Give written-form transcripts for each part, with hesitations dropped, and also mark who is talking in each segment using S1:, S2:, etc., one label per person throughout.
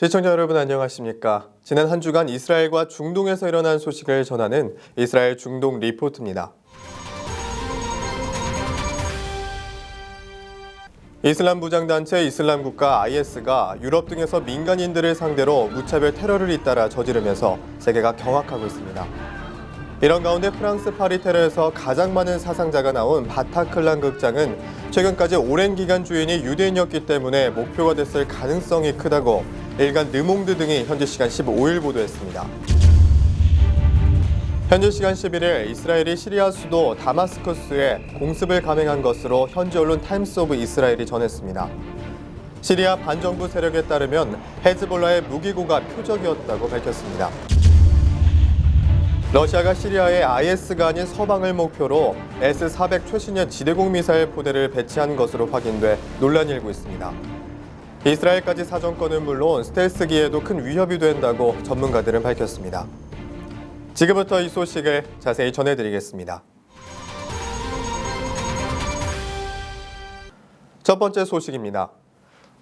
S1: 시청자 여러분 안녕하십니까? 지난 한 주간 이스라엘과 중동에서 일어난 소식을 전하는 이스라엘 중동 리포트입니다. 이슬람 무장단체 이슬람 국가 IS가 유럽 등에서 민간인들을 상대로 무차별 테러를 잇따라 저지르면서 세계가 경악하고 있습니다. 이런 가운데 프랑스 파리 테러에서 가장 많은 사상자가 나온 바타클란 극장은 최근까지 오랜 기간 주인이 유대인이었기 때문에 목표가 됐을 가능성이 크다고 일간 르몽드 등이 현지 시간 15일 보도했습니다. 현지 시간 11일 이스라엘이 시리아 수도 다마스커스에 공습을 감행한 것으로 현지 언론 타임스 오브 이스라엘이 전했습니다. 시리아 반정부 세력에 따르면 헤즈볼라의 무기고가 표적이었다고 밝혔습니다. 러시아가 시리아에 IS가 아닌 서방을 목표로 S-400 최신형 지대공 미사일 포대를 배치한 것으로 확인돼 논란이 일고 있습니다. 이스라엘까지 사정권은 물론 스텔스기에도 큰 위협이 된다고 전문가들은 밝혔습니다. 지금부터 이 소식을 자세히 전해드리겠습니다. 첫 번째 소식입니다.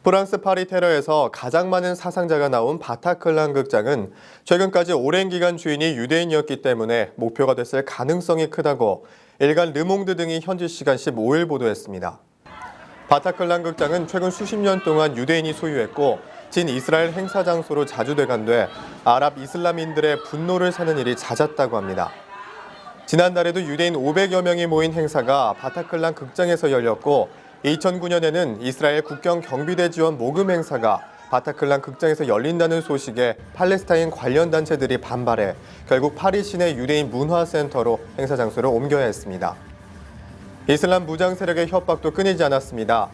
S1: 프랑스 파리 테러에서 가장 많은 사상자가 나온 바타클란 극장은 최근까지 오랜 기간 주인이 유대인이었기 때문에 목표가 됐을 가능성이 크다고 일간 르몽드 등이 현지 시간 15일 보도했습니다. 바타클란 극장은 최근 수십 년 동안 유대인이 소유했고 친이스라엘 행사 장소로 자주 되간돼 아랍 이슬람인들의 분노를 사는 일이 잦았다고 합니다. 지난달에도 유대인 500여 명이 모인 행사가 바타클란 극장에서 열렸고 2009년에는 이스라엘 국경 경비대 지원 모금 행사가 바타클란 극장에서 열린다는 소식에 팔레스타인 관련 단체들이 반발해 결국 파리 시내 유대인 문화센터로 행사 장소를 옮겨야 했습니다. 이슬람 무장 세력의 협박도 끊이지 않았습니다.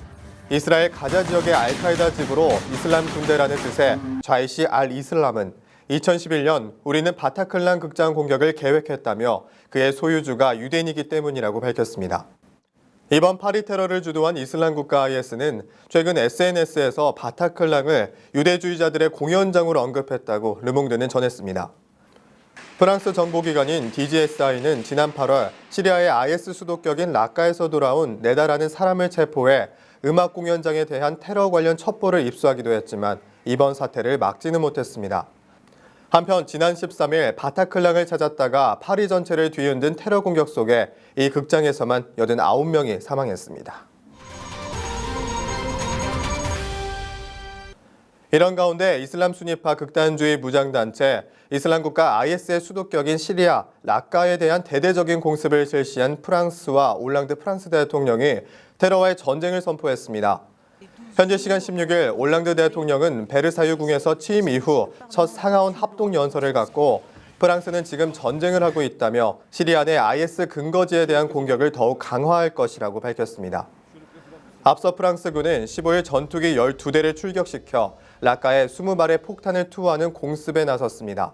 S1: 이스라엘 가자 지역의 알카에다 집으로 이슬람 군대라는 뜻의 좌이시 알 이슬람은 2011년 우리는 바타클란 극장 공격을 계획했다며 그의 소유주가 유대인이기 때문이라고 밝혔습니다. 이번 파리 테러를 주도한 이슬람 국가 IS는 최근 SNS에서 바타클란을 유대주의자들의 공연장으로 언급했다고 르몽드는 전했습니다. 프랑스 정보기관인 DGSI는 지난 8월 시리아의 IS 수도격인 라카에서 돌아온 네다라는 사람을 체포해 음악 공연장에 대한 테러 관련 첩보를 입수하기도 했지만 이번 사태를 막지는 못했습니다. 한편 지난 13일 바타클란을 찾았다가 파리 전체를 뒤흔든 테러 공격 속에 이 극장에서만 89명이 사망했습니다. 이런 가운데 이슬람 순위파 극단주의 무장단체 이슬람 국가 IS의 수도격인 시리아 라카에 대한 대대적인 공습을 실시한 프랑스와 올랑드 프랑스 대통령이 테러와의 전쟁을 선포했습니다. 현지 시간 16일 올랑드 대통령은 베르사유 궁에서 취임 이후 첫 상하원 합동 연설을 갖고 프랑스는 지금 전쟁을 하고 있다며 시리아 내 IS 근거지에 대한 공격을 더욱 강화할 것이라고 밝혔습니다. 앞서 프랑스군은 15일 전투기 12대를 출격시켜 라카에 20발의 폭탄을 투하하는 공습에 나섰습니다.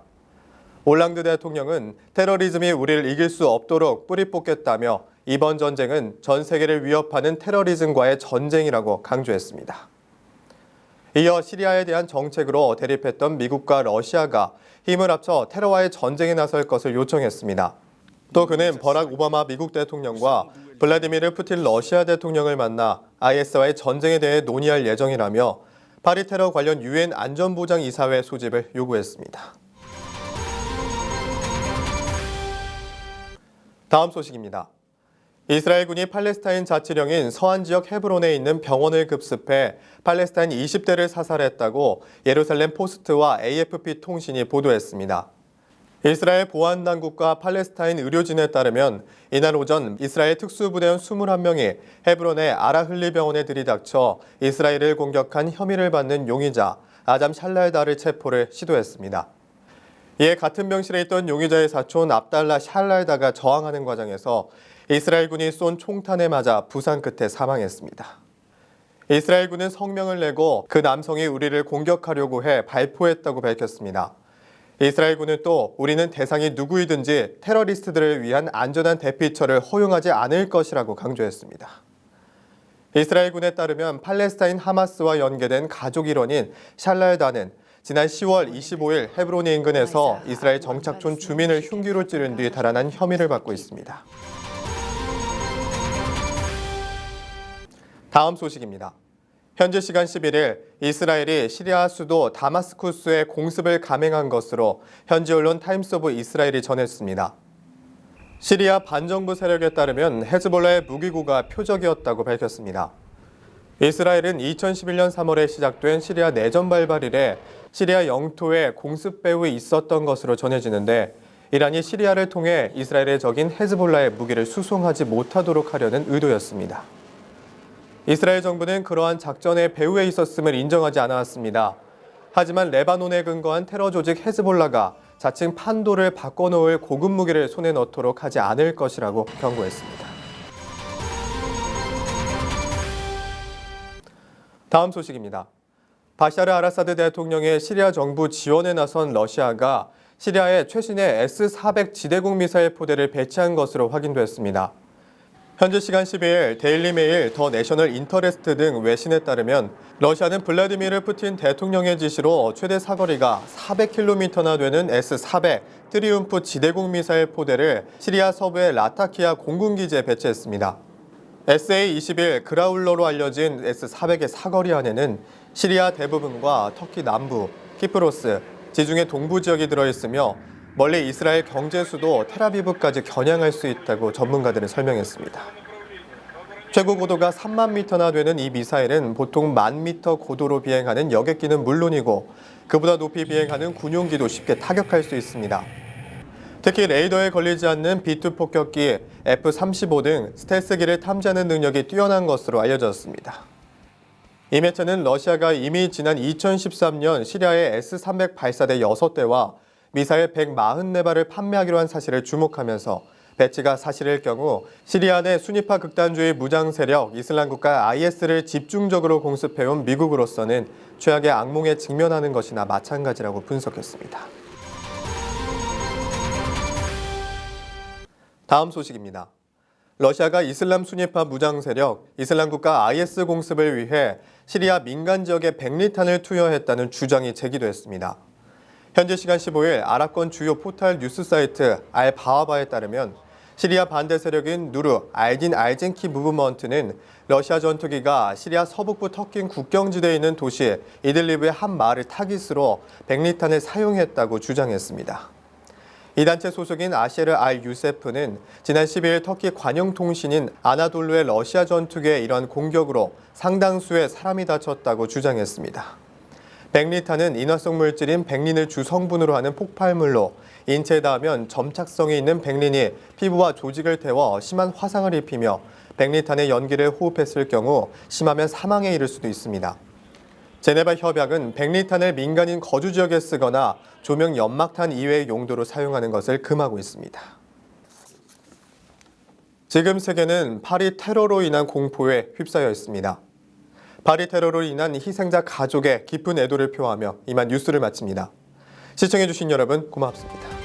S1: 올랑드 대통령은 테러리즘이 우리를 이길 수 없도록 뿌리 뽑겠다며 이번 전쟁은 전 세계를 위협하는 테러리즘과의 전쟁이라고 강조했습니다. 이어 시리아에 대한 정책으로 대립했던 미국과 러시아가 힘을 합쳐 테러와의 전쟁에 나설 것을 요청했습니다. 또 그는 버락 오바마 미국 대통령과 블라디미르 푸틴 러시아 대통령을 만나 IS와의 전쟁에 대해 논의할 예정이라며 파리 테러 관련 유엔 안전보장이사회 소집을 요구했습니다. 다음 소식입니다. 이스라엘군이 팔레스타인 자치령인 서안 지역 헤브론에 있는 병원을 급습해 팔레스타인 20대를 사살했다고 예루살렘 포스트와 AFP 통신이 보도했습니다. 이스라엘 보안당국과 팔레스타인 의료진에 따르면 이날 오전 이스라엘 특수부대원 21명이 헤브론의 아라흘리 병원에 들이닥쳐 이스라엘을 공격한 혐의를 받는 용의자 아잠 샬랄다를 체포를 시도했습니다. 이에 같은 병실에 있던 용의자의 사촌 압달라 샬랄다가 저항하는 과정에서 이스라엘군이 쏜 총탄에 맞아 부상 끝에 사망했습니다. 이스라엘군은 성명을 내고 그 남성이 우리를 공격하려고 해 발포했다고 밝혔습니다. 이스라엘군은 또 우리는 대상이 누구이든지 테러리스트들을 위한 안전한 대피처를 허용하지 않을 것이라고 강조했습니다. 이스라엘군에 따르면 팔레스타인 하마스와 연계된 가족 일원인 샬랄다는 지난 10월 25일 헤브론 인근에서 이스라엘 정착촌 주민을 흉기로 찌른 뒤 달아난 혐의를 받고 있습니다. 다음 소식입니다. 현지 시간 11일 이스라엘이 시리아 수도 다마스쿠스에 공습을 감행한 것으로 현지 언론 타임스 오브 이스라엘이 전했습니다. 시리아 반정부 세력에 따르면 헤즈볼라의 무기고가 표적이었다고 밝혔습니다. 이스라엘은 2011년 3월에 시작된 시리아 내전 발발 이래 시리아 영토에 공습 배후에 있었던 것으로 전해지는데 이란이 시리아를 통해 이스라엘의 적인 헤즈볼라의 무기를 수송하지 못하도록 하려는 의도였습니다. 이스라엘 정부는 그러한 작전의 배후에 있었음을 인정하지 않았습니다. 하지만 레바논에 근거한 테러 조직 헤즈볼라가 자칭 판도를 바꿔놓을 고급 무기를 손에 넣도록 하지 않을 것이라고 경고했습니다. 다음 소식입니다. 바샤르 아라사드 대통령의 시리아 정부 지원에 나선 러시아가 시리아에 최신의 S-400 지대공 미사일 포대를 배치한 것으로 확인됐습니다. 현지 시간 12일 데일리 메일, 더 내셔널 인터레스트 등 외신에 따르면 러시아는 블라디미르 푸틴 대통령의 지시로 최대 사거리가 400km나 되는 S-400 트리움프 지대공 미사일 포대를 시리아 서부의 라타키아 공군기지에 배치했습니다. SA-21 그라울러로 알려진 S-400의 사거리 안에는 시리아 대부분과 터키 남부, 키프로스, 지중해 동부 지역이 들어있으며 멀리 이스라엘 경제 수도 텔아비브까지 겨냥할 수 있다고 전문가들은 설명했습니다. 최고 고도가 3만 미터나 되는 이 미사일은 보통 1000m 고도로 비행하는 여객기는 물론이고 그보다 높이 비행하는 군용기도 쉽게 타격할 수 있습니다. 특히 레이더에 걸리지 않는 B-2 폭격기, F-35 등 스텔스기를 탐지하는 능력이 뛰어난 것으로 알려졌습니다. 이 매체는 러시아가 이미 지난 2013년 시리아의 S-300 발사대 6대와 미사일 144발을 판매하기로 한 사실을 주목하면서 배치가 사실일 경우 시리아 내 순위파 극단주의 무장 세력 이슬람국가 IS를 집중적으로 공습해온 미국으로서는 최악의 악몽에 직면하는 것이나 마찬가지라고 분석했습니다. 다음 소식입니다. 러시아가 이슬람 순위파 무장 세력 이슬람국가 IS 공습을 위해 시리아 민간 지역에 백리탄을 투여했다는 주장이 제기됐습니다. 현지 시간 15일 아랍권 주요 포털 뉴스 사이트 알바하바에 따르면 시리아 반대 세력인 누르 알딘 알젠키 무브먼트는 러시아 전투기가 시리아 서북부 터키 국경지대에 있는 도시 이들리브의 한 마을을 타깃으로 백리탄을 사용했다고 주장했습니다. 이 단체 소속인 아셰르 알 유세프는 지난 12일 터키 관영통신인 아나돌루의 러시아 전투기의 이러한 공격으로 상당수의 사람이 다쳤다고 주장했습니다. 백리탄은 인화성 물질인 백린을 주 성분으로 하는 폭발물로 인체에 닿으면 점착성이 있는 백린이 피부와 조직을 태워 심한 화상을 입히며 백리탄의 연기를 호흡했을 경우 심하면 사망에 이를 수도 있습니다. 제네바 협약은 백리탄을 민간인 거주 지역에 쓰거나 조명 연막탄 이외의 용도로 사용하는 것을 금하고 있습니다. 지금 세계는 파리 테러로 인한 공포에 휩싸여 있습니다. 파리 테러로 인한 희생자 가족에 깊은 애도를 표하며 이만 뉴스를 마칩니다. 시청해주신 여러분 고맙습니다.